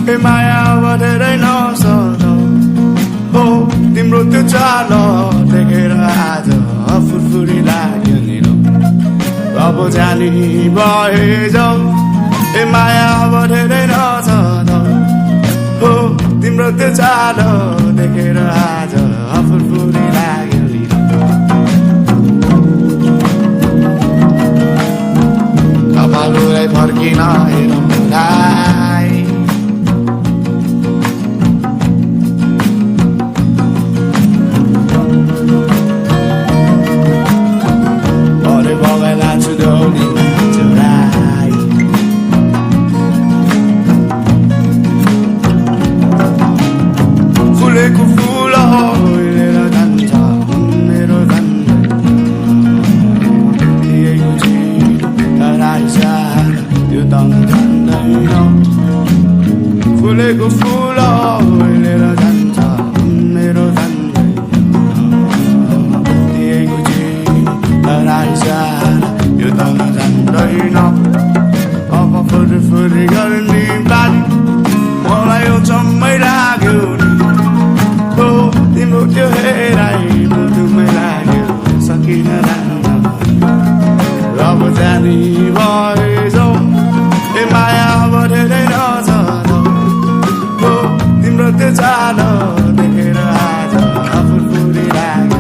माया बढेर नसर हो तिम्रो त्यो चाल देखेर आज फुरफुरी लाग्यो नि अब जानी भए जाऊ माया बढेर नसर हो तिम्रो त्यो चाल देखेर आज फुरफुरी लाग्यो नि कपालुलाई फर्किन हेर्नुलाई अरे बगैला चुडौली चुराई फुलेको फुल लिएर जान्छ मेरो त्यो त जान्दैन फुलेको फुल लिएर जान्छ मेरो दिएको यो त जान्दैन अब फुरी गर्ने बानी मलाई यो जम्मै लाग्यो हो तिम्रो त्यो हेराइ मुटुमै लाग्यो सकिन अब जानी भए जाऊ माया बढेरै नसर हो तिम्रो त्यो चाल देखेर आज फुरफुरी लाग्यो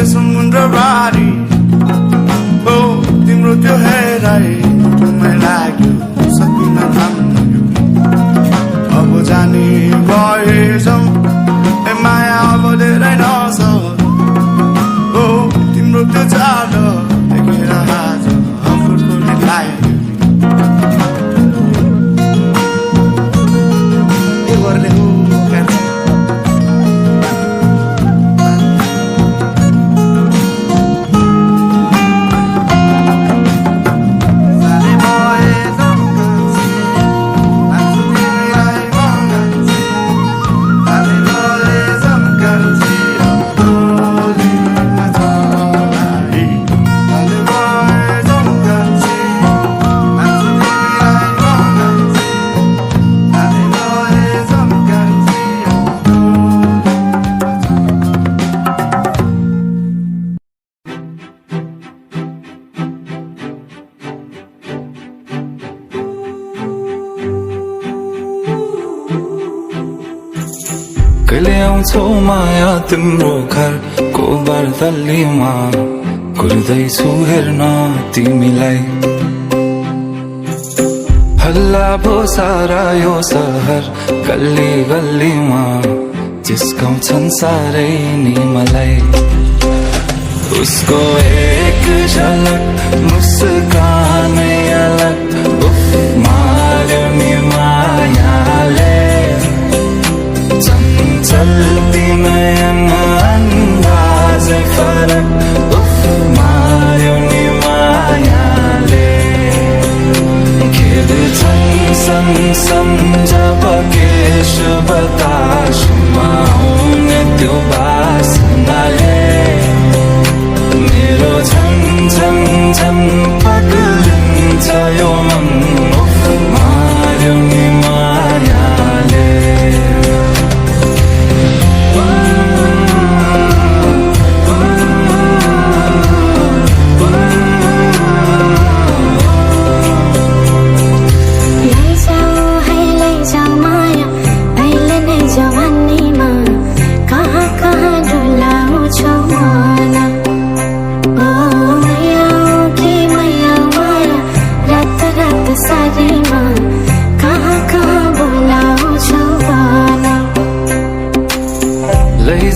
समुद्रबारी हो तिम्रो त्यो हेराइ मुटुमै लाग्यो सकिन थाम्यो अब जाने भए जाऊ माया बढेरै नसर हो तिम्रो त्यो चाल देखेर आज फुरफुरी लाग्यो कहिले आउँछौ माया तिम्रो घरको बर्दलीमा कुर्दैछु हेर्न तिमीलाई हल्ला भो सारा यो सहर गल्ली गल्लीमा जिस्काउँछन् सारै नि मलाई उसको एक झलक मुस्कानै अलग उफ मार्यो नि मायाले चल्ती नयन अन्दाजै फरक उफ मार्यो नि मायाले खेल्छन् सँगसँग जब केश बतासमा आउने त्यो बासनाले मेरो झन् झन् झन् पक्लिन्छ यो मन उफ मार्यो नि मायाले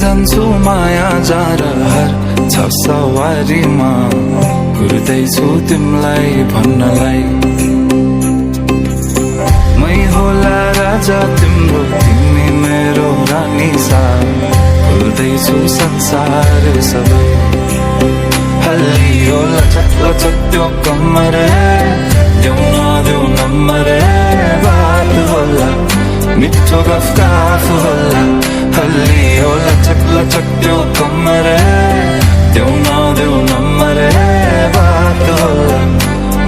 जान्छु माया जारहर छ सवारीमा कुर्दैछु तिमलाई भन्नलाई मै होला राजा तिम्रो तिमी मेरो रानी सा कुर्दैछु संसार सबै हल्लियो लचक लचक त्यो कम्मर देऊ नदेऊ नम्बर बात होला मिठो गफ होला हल्लियो लचक लचक त्यो कम्मर देऊ नदेऊ नम्बर बात होला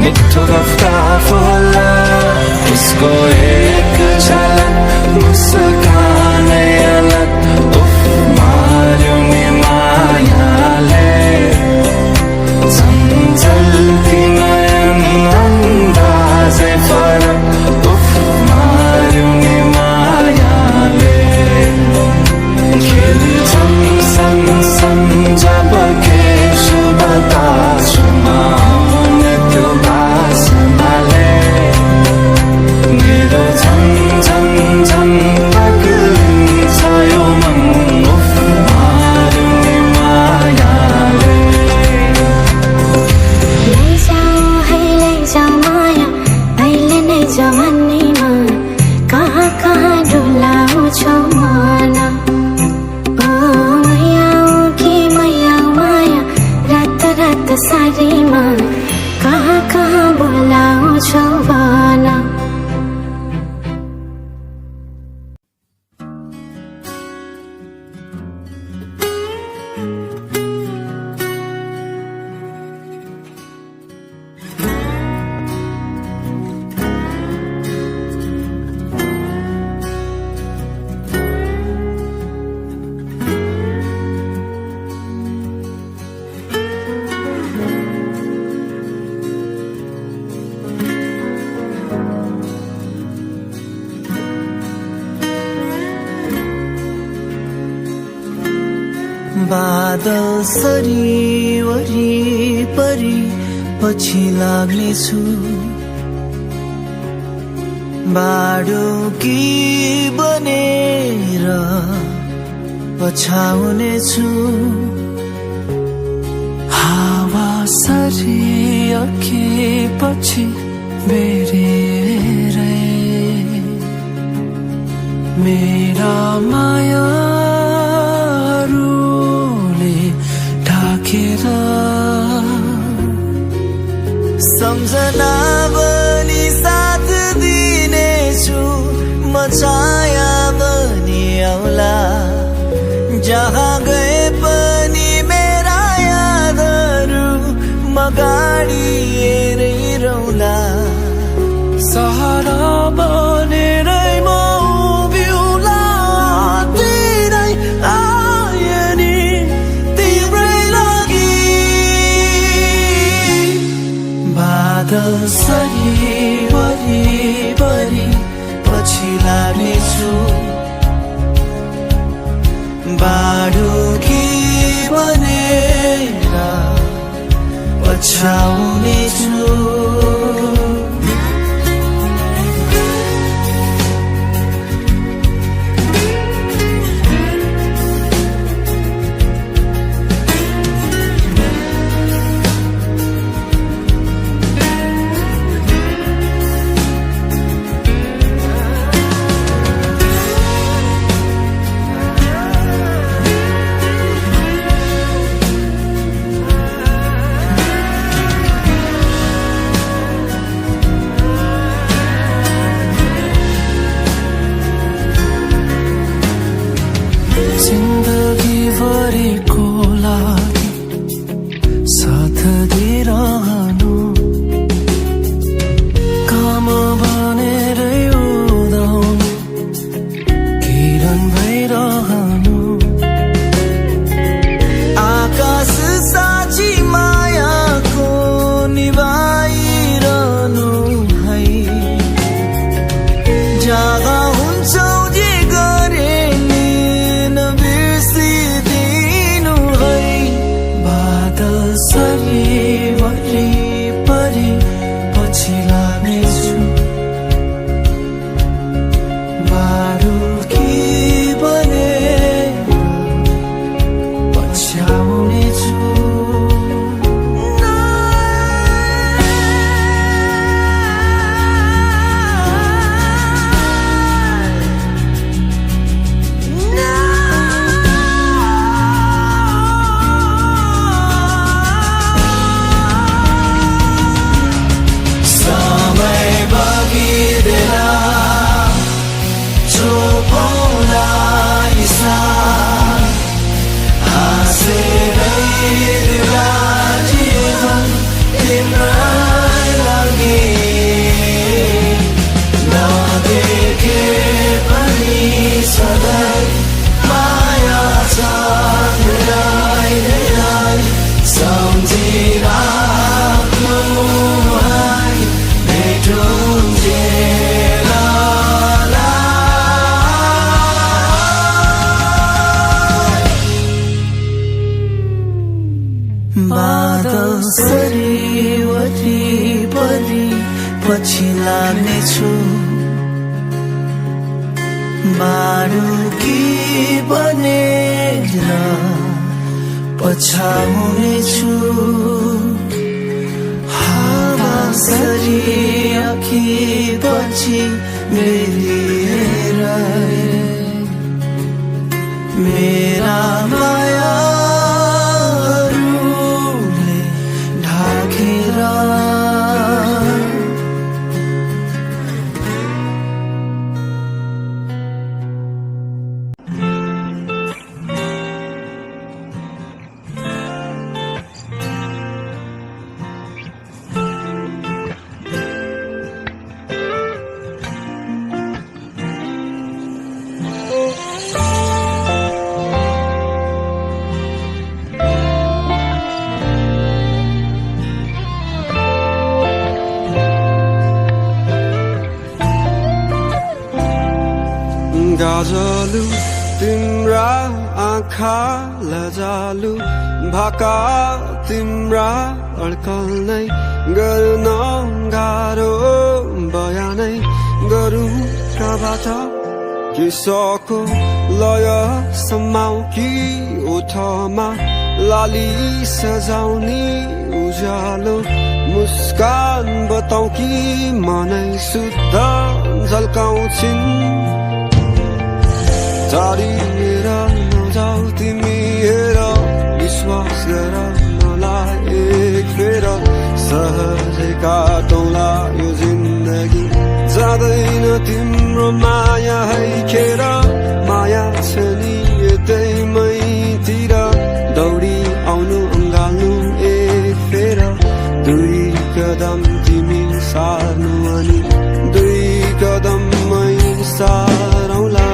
मिठो गफ होला उसको एक झलक मुस्कान अलग उफ मार्यो नि मायाले चल्ती नयन अन्दाजै फरक उफ मार्यो नि मायाले खेल्छन् सँगसँग जब के शुभ तासमा आउने त्यो बासनाले मेरो झन् झन् झन् पग्लिन्छ यो मन उफ मार्यो नि मायाले लैजाऊ माया अहिले नै जवानीमा कहाँ कहाँ डुलाउँछौ मन मैया माया रात रात सारीमा कहाँ कहाँ बोलाउँछौ भन बादल सरी वरिपरि पछि लाग्नेछु बाडुकी बनेर पछाउनेछु हावा सरी अघिपछि बेरेरै मेरा माया सम्झना बनी साथ दिनेछु म छाया बनी आउला जहाँ गए पनि मेरा यादहरू म गाडी हेरै रौला सहारा बनेरै म उभिउला तिरै आए नि तिम्रै लागि बादल सरी वरिपरि पछि लाग्नेछु बाडुकी बनेर पछाउनेछु जिन्दगी भरिको लागि साथ दिइरहनु काम भनेरै उदाउनु किरण भइरहनु आकाश साची मायाको निभाइरहनु है जगा हुन्छौ जे गरे नि नबिर्सिदिनु साथ हाँसेरै दिउँला जीवन तिम्रै लागि नदेखे पनि सधैँ माया छ धेरै धेरै सम्झिराख्नु है भेटुन्जेल बादल सरी वरिपरि पछि लाग्नेछु बारुकी बनेर पछाउनेछु हावा सरी अखि पछि मेरिएर मेरा मायाहरूले ढाकेर गाजलु तिम्रा आँखा लजालु भाका तिम्रा अड्कल नै गर्न गाह्रो बयानै गरौँ कबाट किसको लय समाउ कि ओठमा लाली सजाउने उज्यालो मुस्कान बताउ कि मनै शुद्ध झल्काउँछिन् टाढिएर नजाऊ तिमी हेर विश्वास गर मलाई एक फेर सहजै काटौँला यो जिन्दगी जाँदैन तिम्रो माया है खेर माया छ नि यतै मैतिर दौडी आउनु अँगाल्नु एक फेर दुई कदम तिमी सार्नु अनि दुई कदम मै सारौँला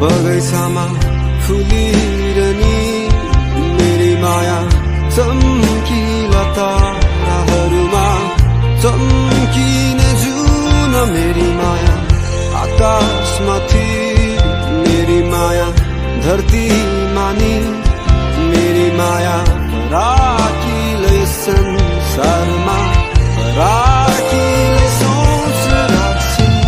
बगैँचामा फुलिरहने मेरी माया चम्किला ताराहरूमा चम्किने जुन मेरी माया आकाशमाथि मेरी माया धरती मानि मेरी माया राखिले संसारमा राखिले सोच राख्छिन्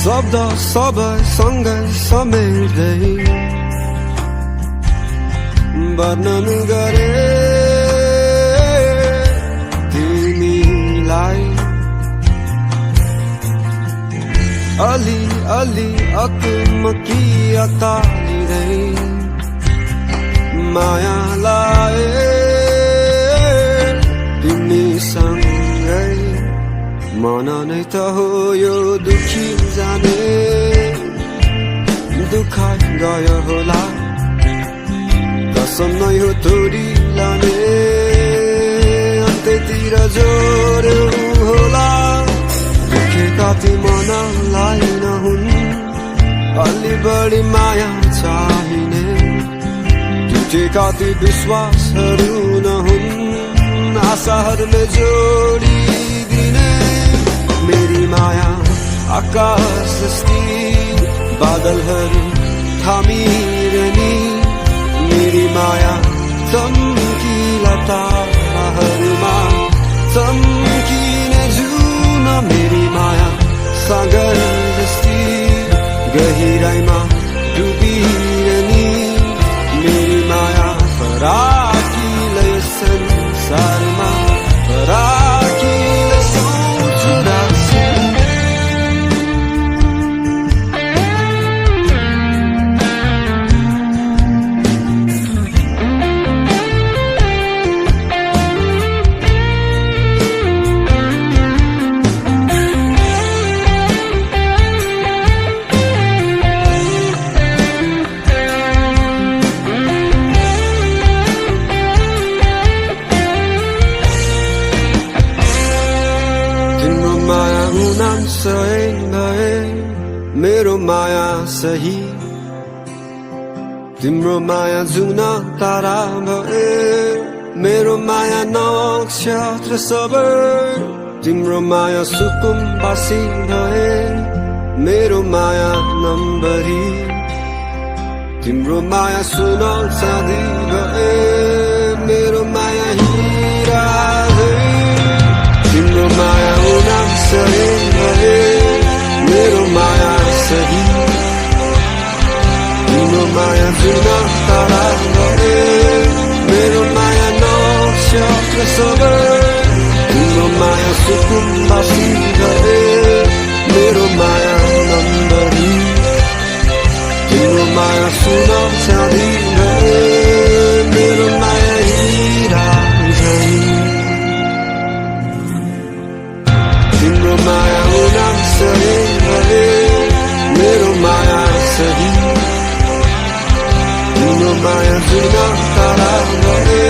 शब्द सबै सँगै समेट्दै वर्णन गरे तिमीलाई अलि अलि अकमकी अतालिँदै माया लाए तिमीसँगै मन नै त हो यो दुखी जाने दुखाइ गयो होला कसम नै हो तोरी लाने अन्त्यतिर जोड्यो होला दुखेका ती मनलाई नहुन् अलि बढी बढी माया चाहिने टुटेका ती विश्वासहरू नहुन् आशाहरूले जोडिदिने मेरी माया आकाश जस्ती बादलहरू थामिरहने मेरी माया चम्किला ताराहरूमा चम्किने जुन मेरी माया सागर जस्ती गहिराइमा डुबिरहने मेरी माया फराकिलै संसारमा फराकिलै सोच्छु राख्छु मेरो माया सही तिम्रो माया जुन तारा भए मेरो माया नक्षत्र सबै तिम्रो माया सुकुम्बासी भए मेरो माया नम्बरी तिम्रो माया सुन चाँदी भए मेरो माया हिरा तिम्रो माया उनाम सही भए मेरो माया सही तिम्रो माया जुन तारा भए मेरो माया नक्षत्र सबै तिम्रो माया सुकुम्बासी भए मेरो माया नम्बरी तिम्रो माया सुन चाँदी भए मेरो माया हिरा तिम्रो माया उनाम सही भए मेरो माया सही तिम्रो माया जुन तारा भए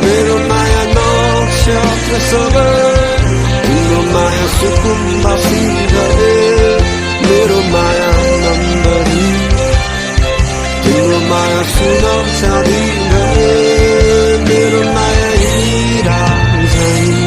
मेरो माया नक्षत्र सबै तिम्रो माया सुकुम्बासी भए मेरो माया नम्बरी तिम्रो माया सुन चाँदी भए मेरो माया हिरा झैं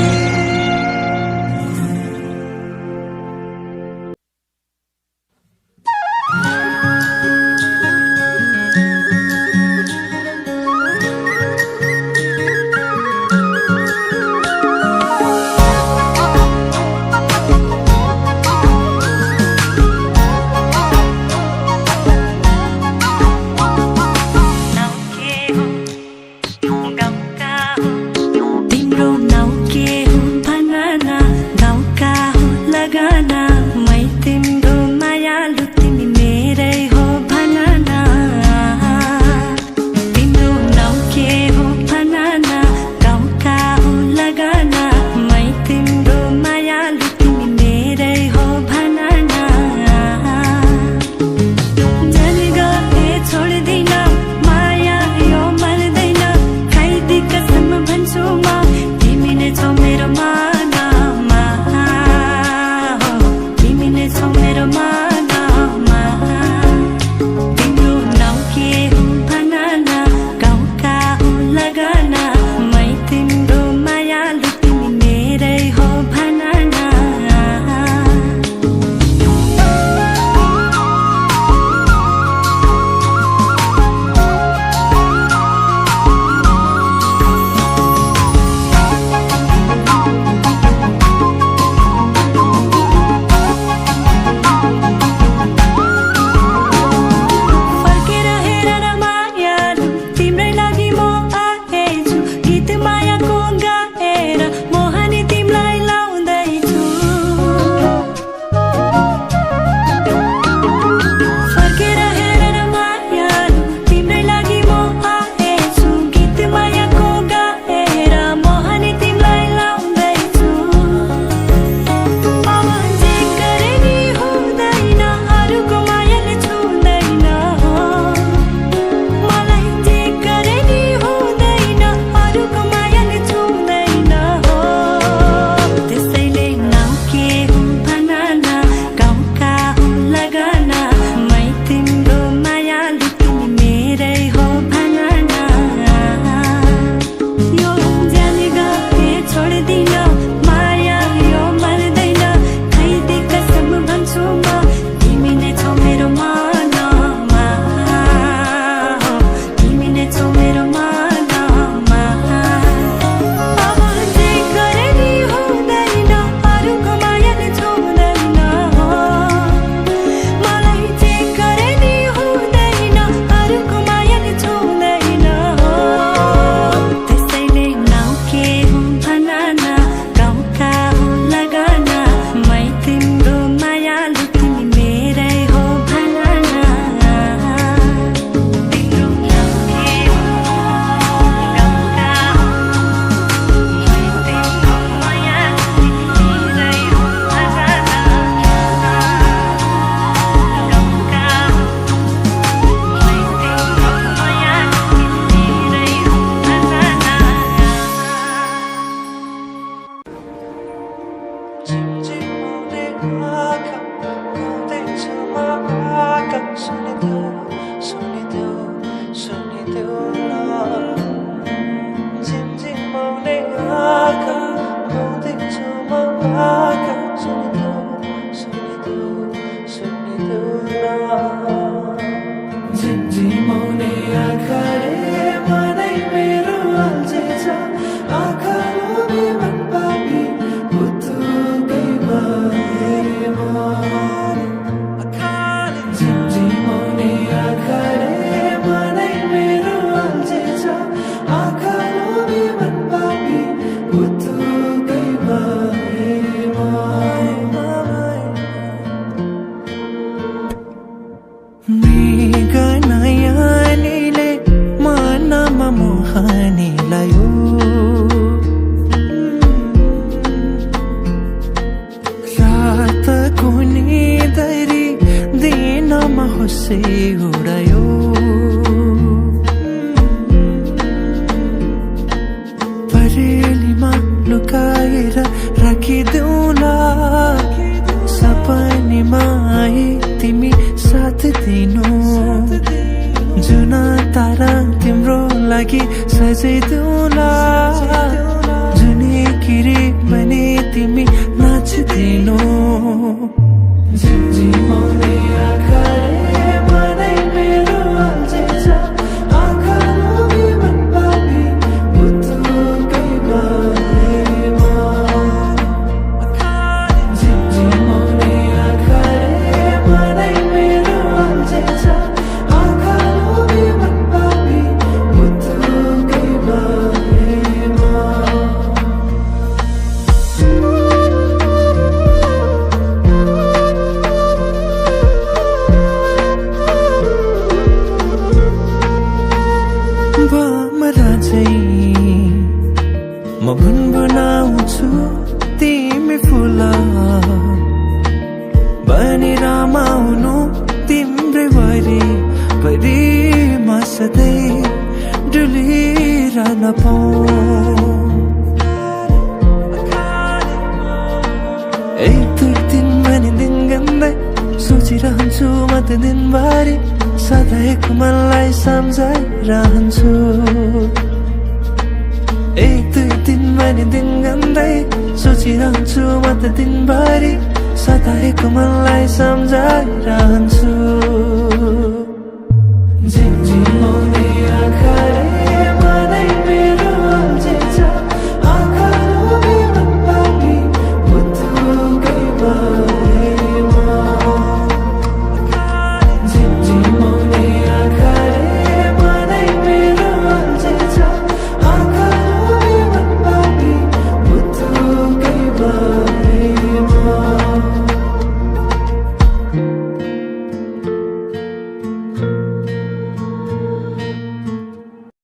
मृगनयनीले मनमा मोहनी लायो रातको निदरी दिनमा होसे उडायो परेलीमा लुकाएर राखिदेऊला सपनीमा आई तिमी साथ दिनु जुन तारा तिम्रो लागि सजाइदेऊला जुनी किरी भने तिमी नाचिदिनु झिमझिमाउने आँखाले मनै मेरो अल्झिन्छ आँखा लोभी मन पापी बुद्धुकै बारेमा झिमझिमाउने आँखाले मनै मेरो अल्झिन्छ आँखा लोभी मन पापी बुद्धुकै बारेमा भमरा चाहिँ म गुनगुनाउँछु तिमी फुल बनी रमाउनु तिम्रै वरिपरिमा सधैँ डुलिरहन पाऊँ एक दुई दिन भने दिन गन्दै सोचिरहन्छु म त दिनभरि सधैँको मनलाई सम्झाइरहन्छु एक दुई दिन भने दिन गन्दै सोचिरहन्छु म त दिनभरि सधैँको मनलाई सम्झाइरहन्छु